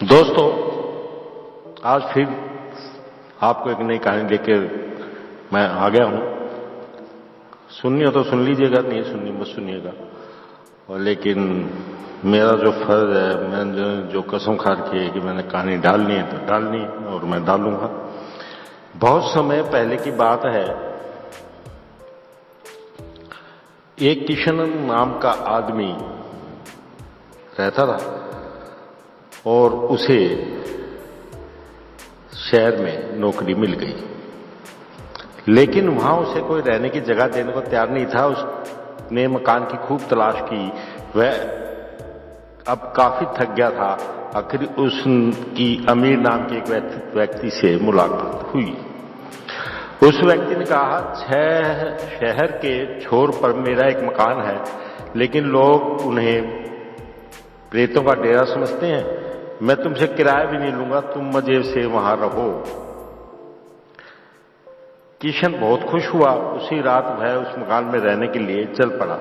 दोस्तों, आज फिर आपको एक नई कहानी लेकर मैं आ गया हूं। सुननी हो तो सुन लीजिएगा, नहीं सुननी मत सुनिएगा। और लेकिन मेरा जो फर्ज है, मैंने जो कसम खा रखी है कि मैंने कहानी डालनी है तो डालनी है और मैं डालूंगा। बहुत समय पहले की बात है, एक किशन नाम का आदमी रहता था और उसे शहर में नौकरी मिल गई, लेकिन वहां उसे कोई रहने की जगह देने को तैयार नहीं था। उसने मकान की खूब तलाश की। वह अब काफी थक गया था। आखिर उसकी अमीर नाम के एक व्यक्ति से मुलाकात हुई। उस व्यक्ति ने कहा, शहर के छोर पर मेरा एक मकान है, लेकिन लोग उन्हें प्रेतों का डेरा समझते हैं। मैं तुमसे किराया भी नहीं लूंगा, तुम मजे से वहां रहो। किशन बहुत खुश हुआ। उसी रात वह उस मकान में रहने के लिए चल पड़ा।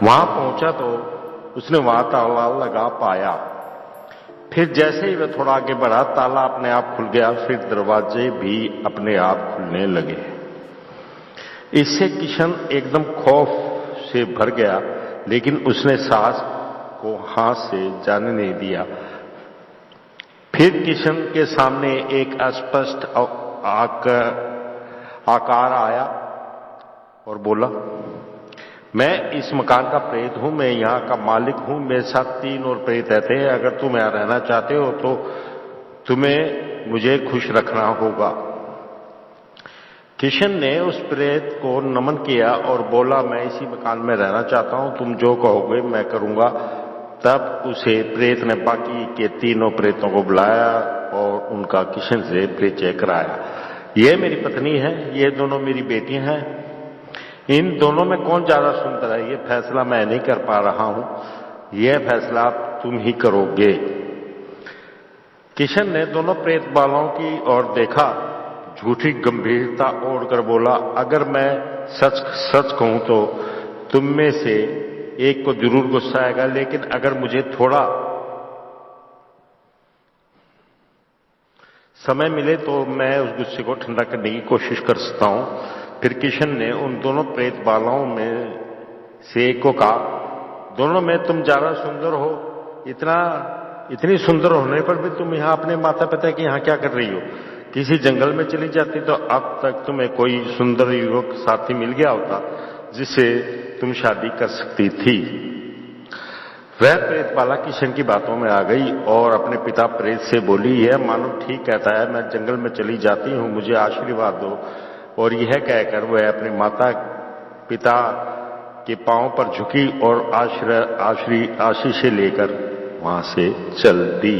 वहां पहुंचा तो उसने वहां ताला लगा पाया। फिर जैसे ही वह थोड़ा आगे बढ़ा, ताला अपने आप खुल गया। फिर दरवाजे भी अपने आप खुलने लगे। इससे किशन एकदम खौफ से भर गया, लेकिन उसने सांस को हाथ से जाने नहीं दिया। फिर किशन के सामने एक अस्पष्ट आकार आया और बोला, मैं इस मकान का प्रेत हूं, मैं यहां का मालिक हूं। मेरे साथ 3 और प्रेत रहते हैं। अगर तुम यहां रहना चाहते हो तो तुम्हें मुझे खुश रखना होगा। किशन ने उस प्रेत को नमन किया और बोला, मैं इसी मकान में रहना चाहता हूं, तुम जो कहोगे मैं करूंगा। तब उसे प्रेत ने बाकी के 3 प्रेतों को बुलाया और उनका किशन से परिचय कराया। ये मेरी पत्नी है, ये दोनों मेरी बेटियां हैं। इन दोनों में कौन ज्यादा सुंदर है, ये फैसला मैं नहीं कर पा रहा हूं, यह फैसला तुम ही करोगे। किशन ने दोनों प्रेत बालों की ओर देखा, झूठी गंभीरता ओढ़कर बोला, अगर मैं सच सच कहूं तो तुम में से एक को जरूर गुस्सा आएगा, लेकिन अगर मुझे थोड़ा समय मिले तो मैं उस गुस्से को ठंडा करने की कोशिश कर सकता हूं। फिर किशन ने उन दोनों प्रेत बालों में से एक को कहा, दोनों में तुम ज्यादा सुंदर हो। इतनी सुंदर होने पर भी तुम यहां अपने माता पिता के यहां क्या कर रही हो? किसी जंगल में चली जाती तो अब तक तुम्हें कोई सुंदर युवक साथी मिल गया होता जिससे तुम शादी कर सकती थी। वह प्रेत बाला किशन की बातों में आ गई और अपने पिता प्रेत से बोली, यह मानव ठीक कहता है, मैं जंगल में चली जाती हूं, मुझे आशीर्वाद दो। और यह कहकर वह अपने माता पिता के पांव पर झुकी और आशीषें लेकर वहां से चल दी।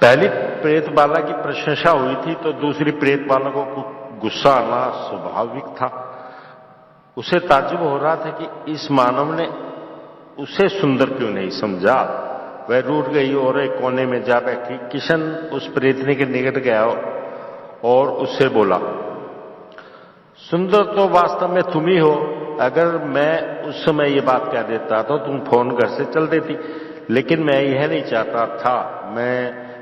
पहली प्रेत बाला की प्रशंसा हुई थी तो दूसरी प्रेत बाला को गुस्सा आना स्वाभाविक था। उसे ताज्जुब हो रहा था कि इस मानव ने उसे सुंदर क्यों नहीं समझा। वह रूठ गई और एक कोने में जा बैठी। किशन उस प्रेतनी के निकट गया और उससे बोला, सुंदर तो वास्तव में तुम ही हो। अगर मैं उस समय ये बात कह देता तो तुम फोन घर से चल देती, लेकिन मैं यह नहीं चाहता था। मैं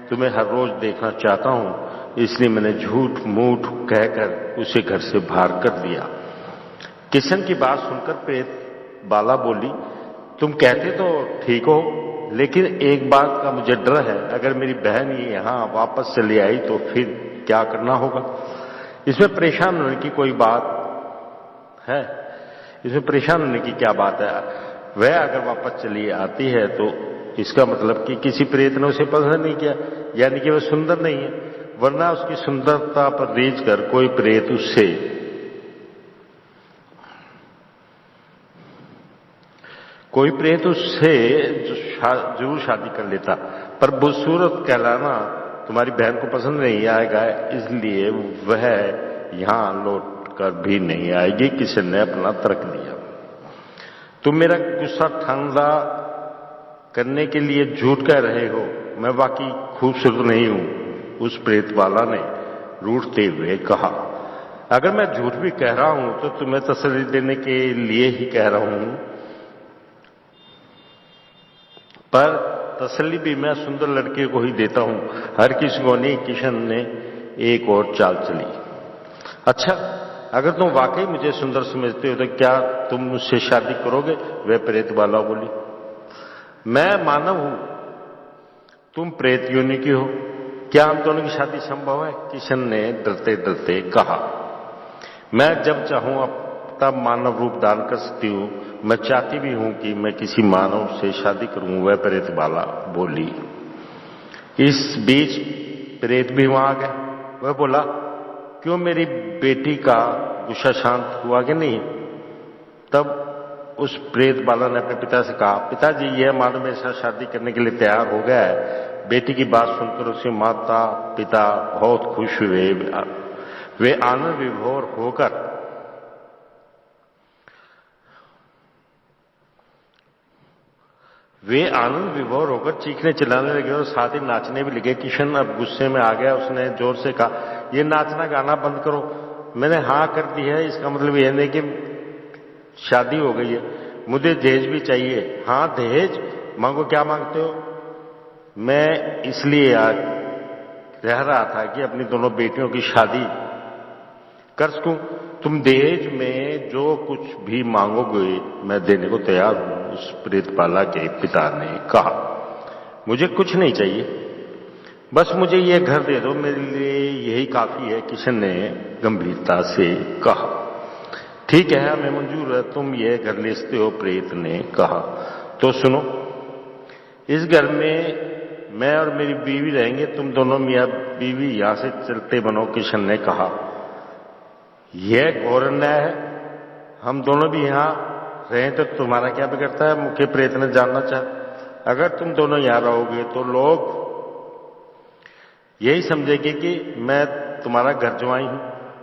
तुम्हें हर रोज देखना चाहता हूं, इसलिए मैंने झूठ मूठ कहकर उसे घर से बाहर कर दिया। किशन की बात सुनकर प्रेत बाला बोली, तुम कहते तो ठीक हो, लेकिन एक बात का मुझे डर है, अगर मेरी बहन यहां वापस चली आई तो फिर क्या करना होगा? इसमें परेशान होने की कोई बात है? इसमें परेशान होने की क्या बात है? वह अगर वापस चली आती है तो इसका मतलब कि किसी प्रेत ने उसे पसंद नहीं किया, यानी कि वह सुंदर नहीं है। वरना उसकी सुंदरता पर रीझ कर कोई प्रेत उससे जरूर शादी कर लेता। पर बदसूरत कहलाना तुम्हारी बहन को पसंद नहीं आएगा, इसलिए वह यहां लौट कर भी नहीं आएगी। किशन ने अपना तर्क दिया। तुम मेरा गुस्सा ठंडा करने के लिए झूठ कह रहे हो, मैं वाकई खूबसूरत नहीं हूं, उस प्रेत वाला ने रूठते हुए कहा। अगर मैं झूठ भी कह रहा हूं तो तुम्हें तसल्ली देने के लिए ही कह रहा हूं। पर तसल्ली भी मैं सुंदर लड़के को ही देता हूं, हर किसी को नहीं। किशन ने एक और चाल चली। अच्छा, अगर तुम वाकई मुझे सुंदर समझते हो तो क्या तुम मुझसे शादी करोगे? वह प्रेत बाला बोली। मैं मानव हूं, तुम प्रेत योनि की हो, क्या हम दोनों की शादी संभव है? किशन ने डरते डरते कहा। मैं जब चाहूं अब तब मानव रूप धारण कर सकती हूं। मैं चाहती भी हूं कि मैं किसी मानव से शादी करूं, वह प्रेत बाला बोली। इस बीच प्रेत भी वहां आ गया। वह बोला, क्यों मेरी बेटी का गुस्सा शांत हुआ कि नहीं? तब उस प्रेत बाला ने अपने पिता से कहा, पिताजी, यह मानव मेरे साथ शादी करने के लिए तैयार हो गया है। बेटी की बात सुनकर उसके माता पिता बहुत खुश हुए। वे आनंद विभोर होकर चीखने चिल्लाने लगे और साथ ही नाचने भी लगे। किशन अब गुस्से में आ गया। उसने जोर से कहा, यह नाचना गाना बंद करो। मैंने हाँ कर दी है, इसका मतलब यह नहीं कि शादी हो गई है। मुझे दहेज भी चाहिए। हाँ, दहेज मांगो, क्या मांगते हो? मैं इसलिए आज रह रहा था कि अपनी दोनों बेटियों की शादी कर सकूं। तुम दहेज में जो कुछ भी मांगोगे मैं देने को तैयार हूं, उस प्रेतबाला के पिता ने कहा। मुझे कुछ नहीं चाहिए, बस मुझे यह घर दे दो, मेरे लिए यही काफी है, किशन ने गंभीरता से कहा। ठीक है, हमें मंजूर है, तुम ये घर ले सकते हो, प्रेत ने कहा। तो सुनो, इस घर में मैं और मेरी बीवी रहेंगे, तुम दोनों मियां बीवी यहां से चलते बनो, किशन ने कहा। यह घोर अन्याय है, हम दोनों भी यहां रहें तो तुम्हारा क्या बिगड़ता है? मुख्य प्रेत ने जानना चाहा। अगर तुम दोनों यहां रहोगे तो लोग यही समझेंगे कि मैं तुम्हारा घर जवाई हूं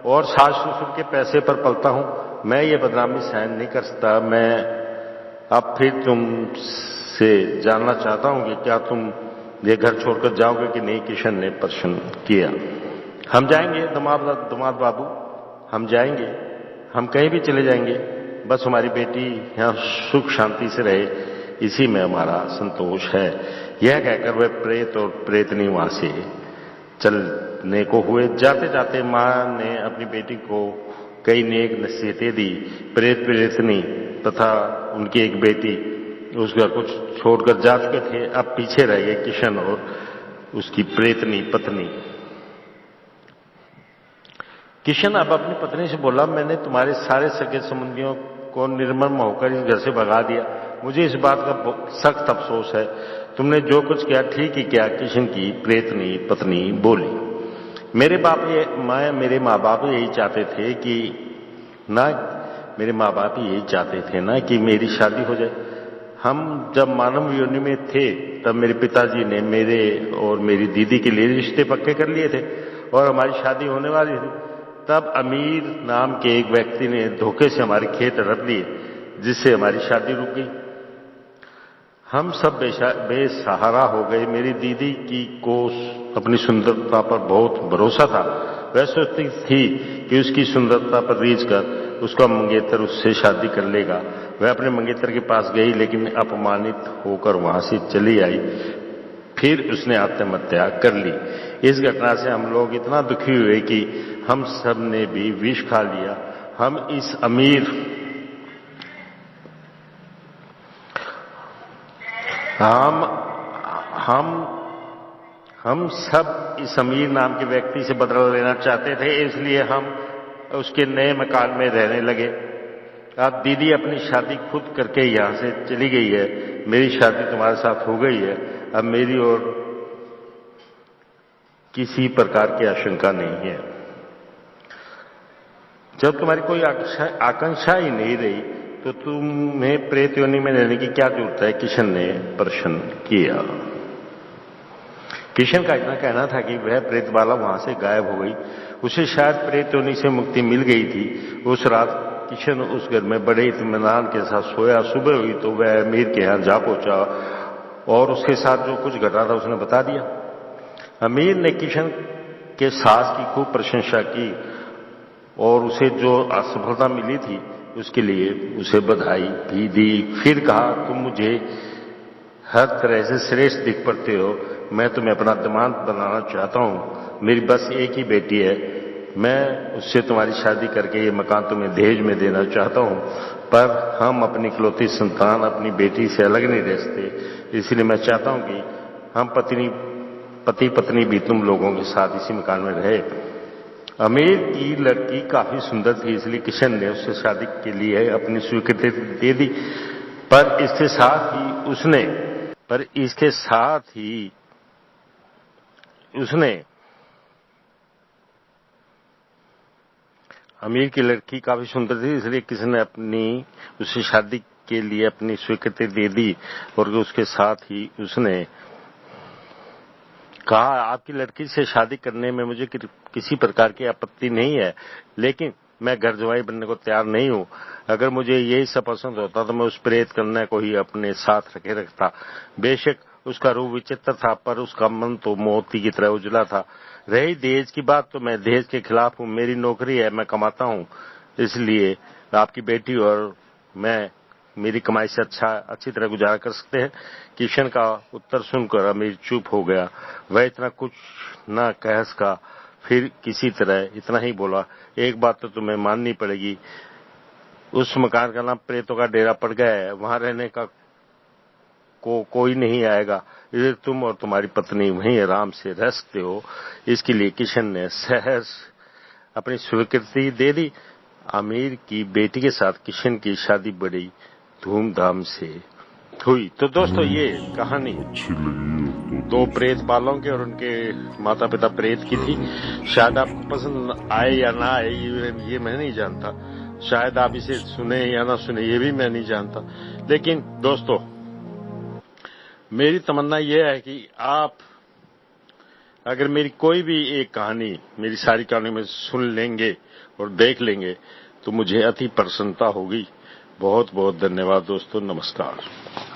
और सास ससुर के पैसे पर पलता हूं। मैं ये बदनामी सहन नहीं कर सकता। मैं अब फिर तुमसे जानना चाहता हूं कि क्या तुम ये घर छोड़कर जाओगे कि नहीं? किशन ने प्रश्न किया। हम जाएंगे दामाद बाबू, हम जाएंगे, हम कहीं भी चले जाएंगे, बस हमारी बेटी यहां सुख शांति से रहे, इसी में हमारा संतोष है। यह कहकर वह प्रेत और प्रेतनी वहां से चलने को हुए। जाते जाते मां ने अपनी बेटी को कई नेक नसीहतें दी। प्रेत प्रेतनी तथा उनकी एक बेटी उस घर को छोड़कर जा चुके थे। अब पीछे रह गए किशन और उसकी प्रेतनी पत्नी। किशन अब अपनी पत्नी से बोला, मैंने तुम्हारे सारे सगे संबंधियों को निर्मम होकर इस घर से भगा दिया। मुझे इस बात का सख्त अफसोस है। तुमने जो कुछ किया ठीक ही किया, किशन की प्रेतनी पत्नी बोली। मेरे माँ बाप यही चाहते थे कि ना कि मेरी शादी हो जाए। हम जब मानव योनि में थे तब मेरे पिताजी ने मेरे और मेरी दीदी के लिए रिश्ते पक्के कर लिए थे और हमारी शादी होने वाली थी। तब अमीर नाम के एक व्यक्ति ने धोखे से हमारे खेत हड़प लिए, जिससे हमारी शादी रुक गई। हम सब बेसहारा हो गए। मेरी दीदी को अपनी सुंदरता पर बहुत भरोसा था। वह सोचती थी कि उसकी सुंदरता पर रीझ कर उसका मंगेतर उससे शादी कर लेगा। वह अपने मंगेतर के पास गई, लेकिन अपमानित होकर वहां से चली आई। फिर उसने आत्महत्या कर ली। इस घटना से हम लोग इतना दुखी हुए कि हम सब ने भी विष खा लिया। हम सब इस अमीर नाम के व्यक्ति से बदला लेना चाहते थे, इसलिए हम उसके नए मकान में रहने लगे। अब दीदी अपनी शादी खुद करके यहां से चली गई है। मेरी शादी तुम्हारे साथ हो गई है। अब मेरी और किसी प्रकार की आशंका नहीं है। जब तुम्हारी कोई आकांक्षा ही नहीं रही तो तुम्हें प्रेत योनि में रहने की क्या जरूरत है? किशन ने प्रश्न किया। किशन का इतना कहना था कि वह प्रेतबाला वहां से गायब हो गई। उसे शायद प्रेत योनि से मुक्ति मिल गई थी। उस रात किशन उस घर में बड़े इत्मीनान के साथ सोया। सुबह हुई तो वह अमीर के यहां जा पहुंचा और उसके साथ जो कुछ घटा था उसने बता दिया। अमीर ने किशन के सास की खूब प्रशंसा की और उसे जो असफलता मिली थी उसके लिए उसे बधाई भी दी। फिर कहा, तुम मुझे हर तरह से श्रेष्ठ दिख पड़ते हो। मैं तुम्हें अपना दामाद बनाना चाहता हूँ। मेरी बस एक ही बेटी है। मैं उससे तुम्हारी शादी करके ये मकान तुम्हें दहेज में देना चाहता हूँ, पर हम अपनी इकलौती संतान अपनी बेटी से अलग नहीं रह सकते। इसलिए मैं चाहता हूँ कि हम पति पत्नी भी तुम लोगों के साथ इसी मकान में रहे। अमीर की लड़की काफी सुंदर थी, इसलिए किशन ने उससे शादी के लिए अपनी स्वीकृति दे दी। पर इसके साथ ही उसने अमीर की लड़की काफी सुंदर थी, इसलिए किसी ने उससे शादी के लिए अपनी स्वीकृति दे दी। और उसके साथ ही उसने कहा, आपकी लड़की से शादी करने में मुझे किसी प्रकार की आपत्ति नहीं है, लेकिन मैं घर जवाई बनने को तैयार नहीं हूं। अगर मुझे यही सब पसंद होता तो मैं उस प्रेत कन्या को ही अपने साथ रखे रखता। बेशक उसका रूप विचित्र था, पर उसका मन तो मोती की तरह उजला था। रही दहेज की बात, तो मैं दहेज के खिलाफ हूं। मेरी नौकरी है, मैं कमाता हूं, इसलिए आपकी बेटी और मैं मेरी कमाई से अच्छी तरह गुजारा कर सकते हैं। किशन का उत्तर सुनकर अमीर चुप हो गया। वह इतना कुछ न कह सका, फिर किसी तरह इतना ही बोला, एक बात तो तुम्हें माननी पड़ेगी, उस मकान का नाम प्रेतों का डेरा पड़ गया है। वहां रहने का कोई नहीं आएगा। इधर तुम और तुम्हारी पत्नी वहीं आराम से रह सकते हो। इसके लिए किशन ने सहज अपनी स्वीकृति दे दी। अमीर की बेटी के साथ किशन की शादी बड़ी धूमधाम से हुई। तो दोस्तों, ये कहानी दो प्रेत बालों के और उनके माता पिता प्रेत की थी। शायद आपको पसंद आए या ना आए, ये मैं नहीं जानता। शायद आप इसे सुने या ना सुने, ये भी मैं नहीं जानता। लेकिन दोस्तों, मेरी तमन्ना यह है कि आप अगर मेरी कोई भी एक कहानी मेरी सारी कहानी में सुन लेंगे और देख लेंगे, तो मुझे अति प्रसन्नता होगी। बहुत बहुत धन्यवाद दोस्तों। नमस्कार।